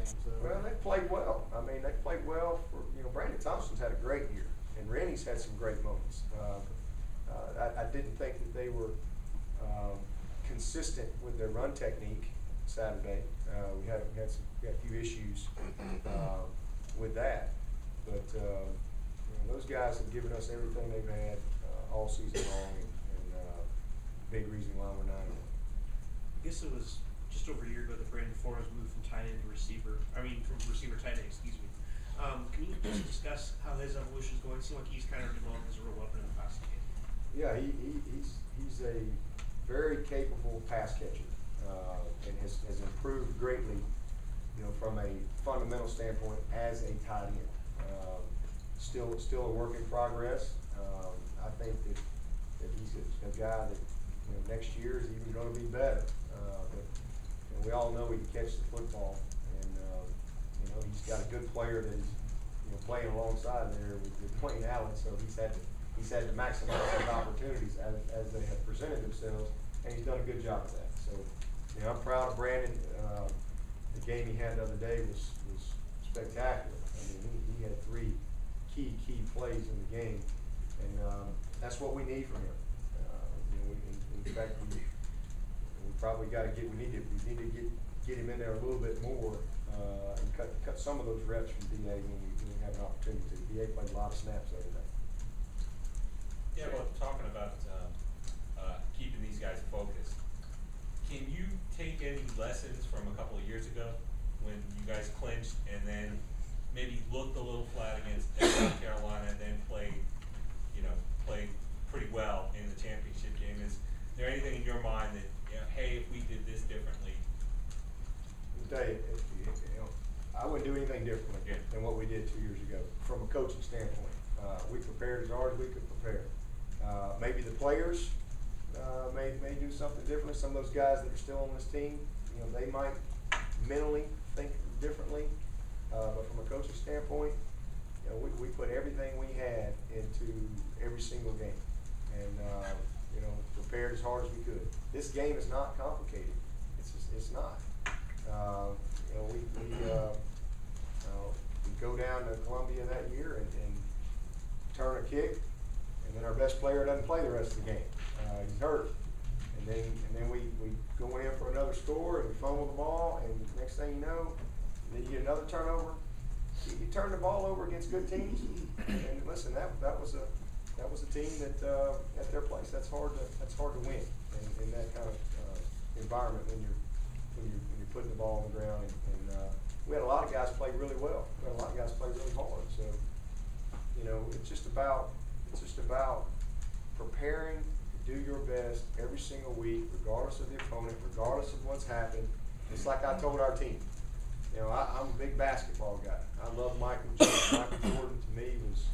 games. Well, they played well. I mean, they played well for, Brandon Thompson's had a great year, and Rennie's had some great moments. I didn't think that they were consistent with their run technique Saturday. We had a few issues with that, but those guys have given us everything they've had all season long, and big reason why we're 9-1. I guess it was just over a year ago that Brandon Flores moved from tight end to receiver. From receiver tight end, excuse me. Can you just discuss how his evolution is going? It seems like he's kind of developed as a real weapon in the passing game. Yeah, he's a very capable pass catcher, and has improved greatly, from a fundamental standpoint as a tight end. Still a work in progress. I think that he's a guy that next year is even going to be better. But we all know he can catch the football, and he's got a good player that is playing alongside there with Dwayne Allen, so he's had to maximize his opportunities as they have presented themselves, and he's done a good job of that. So I'm proud of Brandon. The game he had the other day was spectacular. I mean, he had 3 key plays in the game, and that's what we need from him. In fact, we probably got to we need to get him in there a little bit more and cut some of those reps from DA when we have an opportunity to. DA played a lot of snaps over there. Yeah, well, talking about keeping these guys focused, can you take any lessons from a couple of years ago when you guys clinched and then maybe looked a little flat against South Carolina and then played pretty well in the championship game? Is there anything in your mind that, hey, if we did this differently? I'll tell you, I wouldn't do anything differently than what we did 2 years ago from a coaching standpoint. We prepared as hard as we could prepare. Maybe the players may do something differently. Some of those guys that are still on this team, they might mentally think differently. But from a coaching standpoint, we put everything we had into every single game, and prepared as hard as we could. This game is not complicated. It's not. We go down to Columbia that year and turn a kick, and then our best player doesn't play the rest of the game. He's hurt, and then we go in for another score and we fumble the ball, and next thing you know, then you get another turnover. You turn the ball over against good teams, and listen, that was a team that at their place that's hard to win in that kind of environment when you're putting the ball on the ground. And we had a lot of guys play really well. We had a lot of guys play really hard. So it's just about preparing to do your best every single week, regardless of the opponent, regardless of what's happened. It's like I told our team. I'm a big basketball guy. I love Michael Jordan. Michael Jordan to me was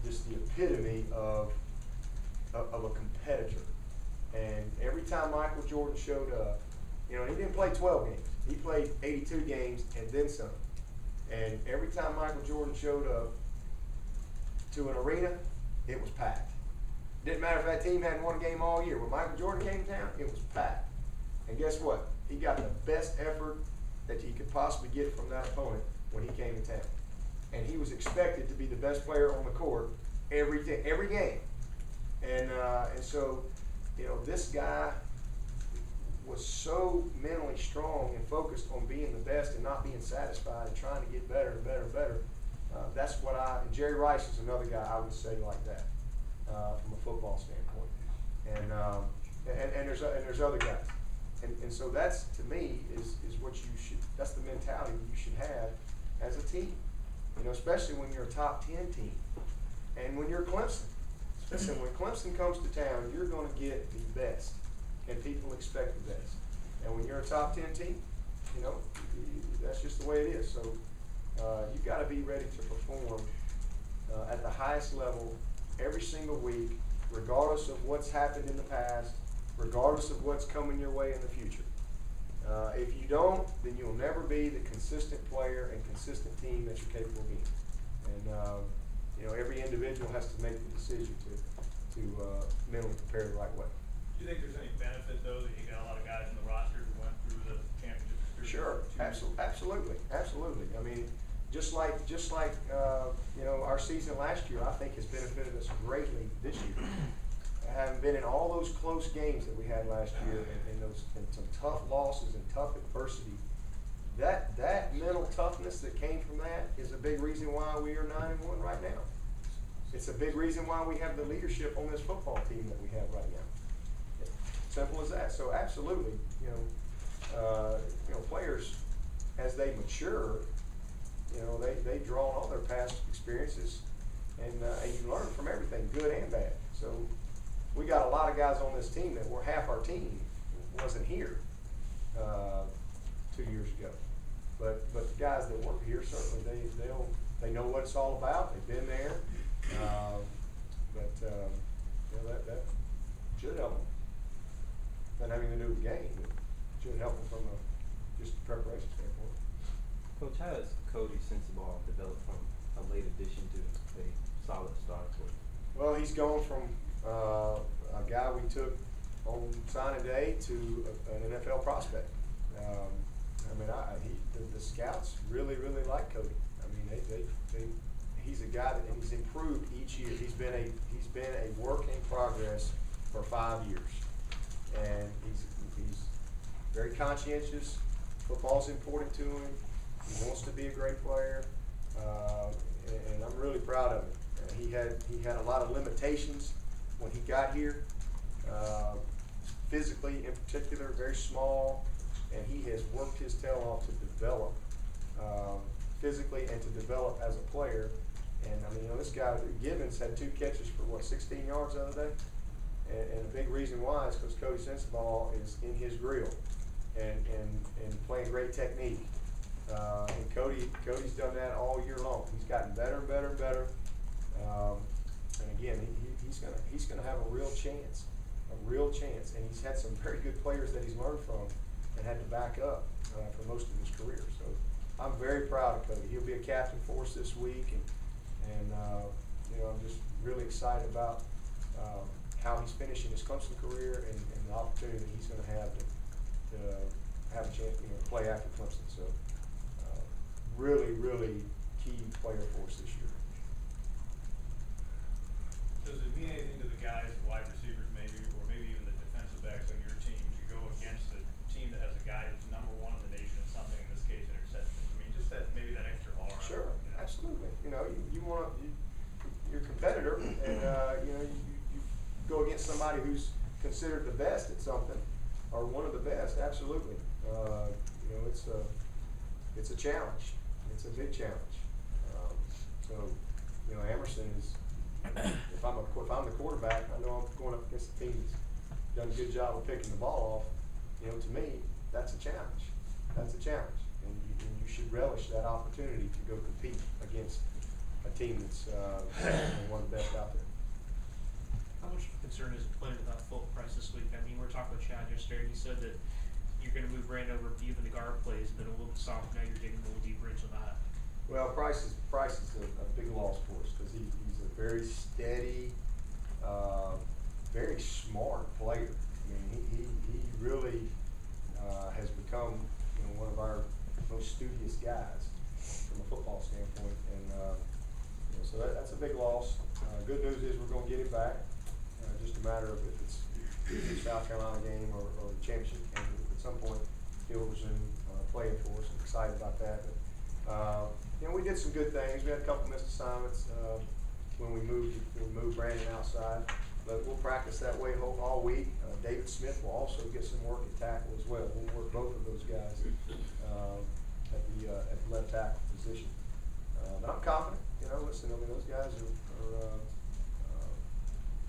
just the epitome of a competitor. And every time Michael Jordan showed up, he didn't play 12 games. He played 82 games and then some. And every time Michael Jordan showed up to an arena, it was packed. Didn't matter if that team hadn't won a game all year. When Michael Jordan came to town, it was packed. And guess what? He got the best effort that he could possibly get from that opponent when he came to town. And he was expected to be the best player on the court every game. And so, this guy was so mentally strong and focused on being the best and not being satisfied and trying to get better and better and better. That's what and Jerry Rice is another guy I would say like that from a football standpoint. And there's other guys. And so that's, to me, is what that's the mentality you should have as a team. Especially when you're a top 10 team. And when you're Clemson. Listen, when Clemson comes to town, you're going to get the best. And people expect the best. And when you're a top 10 team, that's just the way it is. So you've got to be ready to perform at the highest level every single week, regardless of what's happened in the past, regardless of what's coming your way in the future. If you don't, then you'll never be the consistent player and consistent team that you're capable of being. And every individual has to make the decision to mentally prepare the right way. Do you think there's any benefit, though, that you got a lot of guys in the roster who went through the championship experience Sure, absolutely. I mean, just like you know, our season last year, I think has benefited us greatly this year. Having been in all those close games that we had last year, and some tough losses and tough adversity, that mental toughness that came from that is a big reason why we are 9-1 right now. It's a big reason why we have the leadership on this football team that we have right now. Simple as that. So absolutely, you know, players as they mature, you know, they draw on all their past experiences, and you learn from everything, good and bad. So we got a lot of guys on this team that were half our team wasn't here 2 years ago, but the guys that work here certainly they know what it's all about. They've been there, but you know, that should help them. Not having to do with the game, but should help them from just a preparation standpoint. Coach, how has Cody Sensabaugh developed from a late addition to a solid starter for you? Well, he's gone from a guy we took on signing day to an NFL prospect. I mean, the scouts really like Cody. I mean, he's a guy that, and he's improved each year. He's been a work in progress for 5 years, and he's very conscientious. Football's important to him. He wants to be a great player, and I'm really proud of him. He had a lot of limitations when he got here, physically in particular, very small, and he has worked his tail off to develop physically and to develop as a player. And I mean, you know, this guy Gibbons had 2 catches for 16 yards the other day, and a big reason why is because Cody Sensabaugh is in his grill and playing great technique. And Cody's done that all year long. He's gotten better and better and better. And again, he's gonna have a real chance, and he's had some very good players that he's learned from and had to back up for most of his career. So I'm very proud of Cody. He'll be a captain for us this week, and you know, I'm just really excited about how he's finishing his Clemson career and the opportunity that he's going to have a chance, you know, to play after Clemson. So really key player for us this year. Does it mean anything to the guys, the wide receivers maybe, or maybe even the defensive backs on your team to go against a team that has a guy who's #1 in the nation at something, in this case interceptions? I mean, just that maybe that extra R. Sure, you know? absolutely. You know, you're a competitor, and you know, you go against somebody who's considered the best at something, or one of the best. Absolutely. You know, it's a challenge. It's a big challenge. So, you know, Emerson is. If I'm the quarterback, I know I'm going up against a team that's done a good job of picking the ball off. You know, to me, that's a challenge. That's a challenge, and you should relish that opportunity to go compete against a team that's one of the best out there. How much concern is playing without Fulton Price this week? I mean, we were talking with Chad yesterday, and he said that you're going to move Brand over, even the guard plays, been a little bit soft. Now you're digging a little deeper into that. Well, Price is a big loss for us because he's a very steady, very smart player. I mean, he really has become, you know, one of our most studious guys from a football standpoint, and you know, so that's a big loss. Good news is we're going to get him back. Just a matter of if it's the South Carolina game or the championship game. At some point, he'll resume playing for us. I'm excited about that. But, you know, we did some good things. We had a couple missed assignments when we moved Brandon outside, but we'll practice that way all week. David Smith will also get some work at tackle as well. We'll work both of those guys at the left tackle position. But I'm confident. You know, listen, I mean, those guys are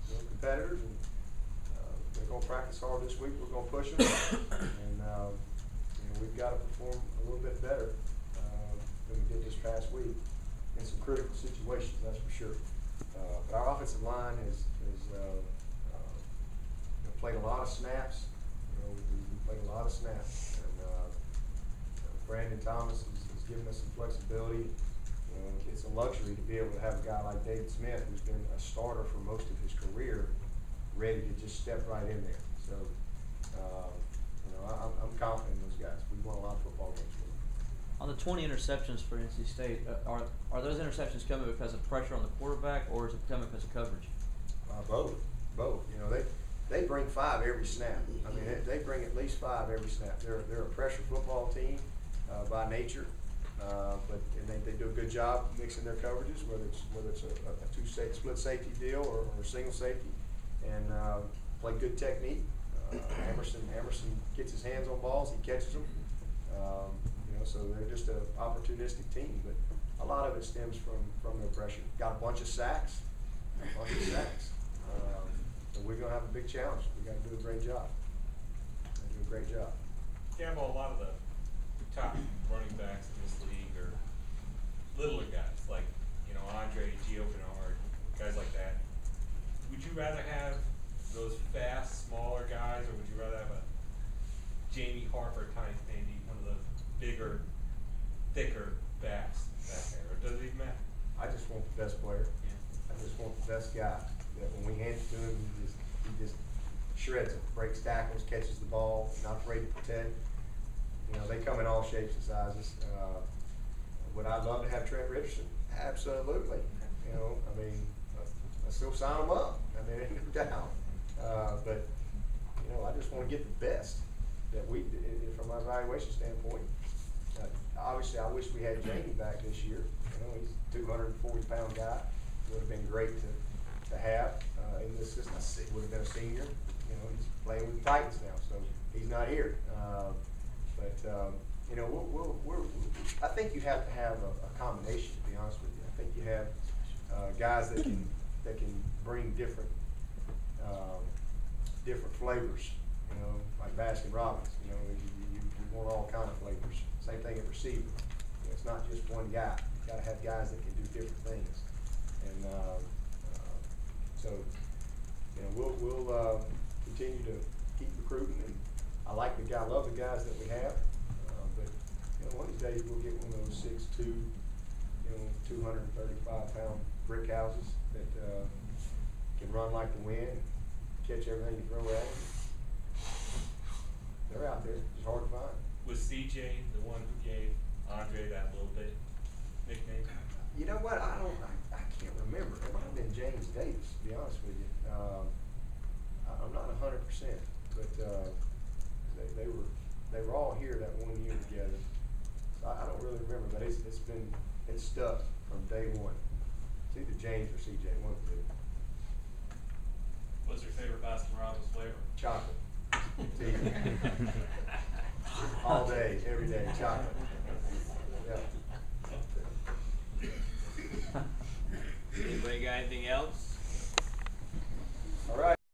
you know, competitors, and they're going to practice hard this week. We're going to push them, and you know, we've got to perform a little bit better than we did this past week in some critical situations, that's for sure. But our offensive line has you know, played a lot of snaps. You know, we played a lot of snaps, and Brandon Thomas has given us some flexibility. You know, it's a luxury to be able to have a guy like David Smith, who's been a starter for most of his career, ready to just step right in there. So, you know, know, I'm confident in those guys. We've won a lot of football games with them. On the 20 interceptions for NC State, are those interceptions coming because of pressure on the quarterback, or is it coming because of coverage? Both. You know, they bring 5 every snap. I mean, they bring at least 5 every snap. They're a pressure football team by nature, and they do a good job mixing their coverages, whether it's a split safety deal or a single safety, and play good technique. Emerson gets his hands on balls, he catches them. You know, so they're just an opportunistic team, but a lot of it stems from their pressure. Got a bunch of sacks. So we're gonna have a big challenge. We gotta do a great job. Gamble, a lot of the top running backs in this league are littler guys, like, you know, Andre, Gio Bernard, guys like that. Would you rather have those fast, smaller guys, or would you rather have a Jamie Harper type, maybe one of the bigger, thicker backs back there, or does it even matter? I just want the best player. Yeah. I just want the best guy. That when we hand it to him, he just shreds it, breaks tackles, catches the ball, not afraid to protect. You know, they come in all shapes and sizes. Would I love to have Trent Richardson? Absolutely. You know, I mean, I still sign him up. I mean, ain't no doubt. But you know, I just want to get the best that we, from an evaluation standpoint. Obviously, I wish we had Jamie back this year. You know, he's a 240-pound guy. Would have been great to have in this system. Would have been a senior. You know, he's playing with the Titans now, so he's not here. You know, I think you have to have a combination. To be honest with you, I think you have guys that can bring different flavors. You know, like Baskin Robbins. You know, you want all kind of flavors. Same thing at receiver. You know, it's not just one guy. You got to have guys that can do different things. And so, you know, we'll continue to keep recruiting. And I like I love the guys that we have. But you know, one of these days we'll get one of those 6'2", you know, 235-pound brick houses that can run like the wind, catch everything you throw at them. They're out there. It's hard to find. Was CJ the one who gave Andre that little bit nickname? You know what? I can't remember. It might have been James Davis, to be honest with you. I'm not 100%, but they were all here that one year together. So I don't really remember, but it's stuck from day one. It's either James or CJ, one of the two. What's your favorite Baskin Robbins flavor? Chocolate. All day, every day, chocolate. Yeah. Anybody got anything else?